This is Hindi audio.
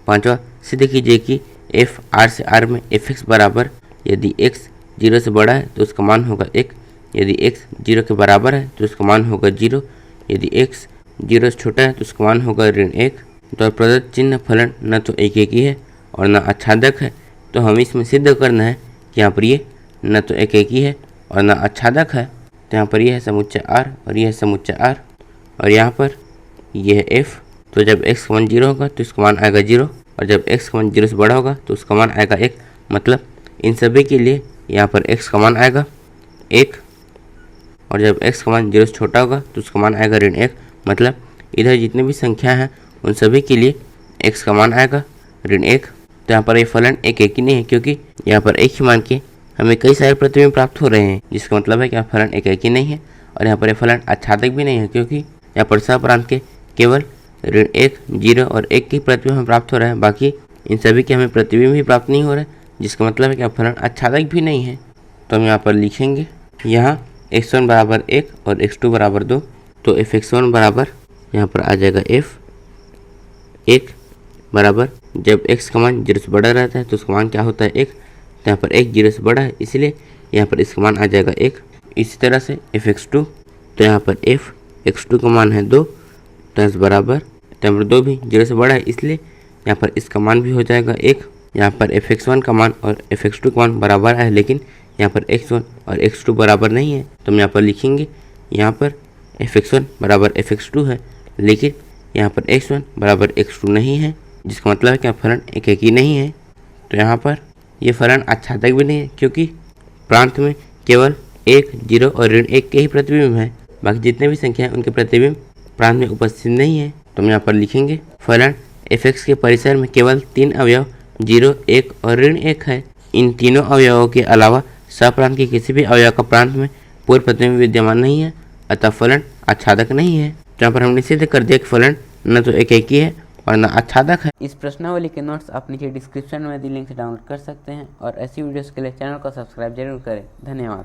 पांचवा, सिद्ध कीजिए कि एफ आर से आर में एफ एक्स बराबर यदि एक्स 0 से बड़ा है तो उसका मान होगा 1, यदि एक्स 0 के बराबर है तो उसका मान होगा 0, यदि एक्स 0 से छोटा है तो उसका मान होगा ऋण 1। तो प्रदत्त चिन्ह फलन न तो एक ही है और न आच्छादक है, तो हमें इसमें सिद्ध करना है कि यहाँ पर ये न तो एक ही है और न आच्छादक है। तो यहाँ पर यह है समुच्चय R और यह है समुच्चय R, और यहाँ पर यह है F। तो जब x का मान 0 होगा तो इसका मान आएगा 0, और जब x का मान 0 से बड़ा होगा तो उसका मान आएगा 1। मतलब इन सभी के लिए यहाँ पर x का मान आएगा 1, और जब x का मान 0 से छोटा होगा तो उसका मान आएगा ऋण 1। मतलब इधर जितनी भी संख्या हैं उन सभी के लिए x का मान आएगा ऋण 1। तो यहाँ पर ये फलन एक ही नहीं है, क्योंकि यहाँ पर एक ही मान के हमें कई सारे प्रतिबिंब प्राप्त हो रहे हैं, जिसका मतलब है कि यहाँ फलन एक ही नहीं है। और यहाँ पर ये फलन आच्छादक भी नहीं है, क्योंकि यहाँ पर सहप्रांत के केवल ऋण 1, 0 और 1 के प्रतिबिंब हमें प्राप्त हो रहा है, बाकी इन सभी के हमें प्रतिबिंब भी प्राप्त नहीं हो रहे, जिसका मतलब है कि यहाँ फलन आच्छादक भी नहीं है। तो हम यहाँ पर लिखेंगे यहाँ x1 बराबर 1 और x2 बराबर 2। तो f(x1) बराबर यहाँ पर आ जाएगा f(1) बराबर जब x का मान 0 से बड़ा रहता है तो उसका मान क्या होता है 1। तो यहाँ पर 1 0 से बड़ा है, इसलिए यहाँ पर इसका मान आ जाएगा 1। इसी तरह से f(x2), तो यहाँ पर f(x2) का मान है 2, तो इस बराबर तो यहाँ पर 2 भी 0 से बड़ा है, इसलिए यहाँ पर इसका मान भी हो जाएगा 1। यहाँ पर f(x1) का मान और f(x2) का मान बराबर है, लेकिन यहाँ पर x1 और x2 बराबर नहीं है। तो हम यहाँ पर लिखेंगे यहाँ पर f(x1) बराबर f(x2) है, लेकिन यहाँ पर x1 बराबर x2 नहीं है, जिसका मतलब है कि फलन एक ही नहीं है। तो यहाँ पर ये फलन आच्छादक भी नहीं है, क्योंकि प्रांत में केवल 1, 0 और ऋण 1 के ही प्रतिबिंब हैं, बाकी जितने भी संख्या हैं उनके प्रतिबिंब प्रांत में उपस्थित नहीं है। तो हम यहाँ पर लिखेंगे फलन f(x) के परिसर में केवल 3 अवयव 0, 1 और ऋण 1 है। इन तीनों अवयवों के अलावा सप्रांत के किसी भी अवयव का प्रांत में पूर्व प्रतिबिंब विद्यमान नहीं है, अतः फलन आच्छादक नहीं है। तो यहाँ पर हमने सिद्ध कर दिया कि फलन न तो एक ही है और न आच्छादक है। इस प्रश्नावली के नोट्स आप नीचे डिस्क्रिप्शन में दी लिंक से डाउनलोड कर सकते हैं, और ऐसी वीडियोस के लिए चैनल को सब्सक्राइब जरूर करें। धन्यवाद।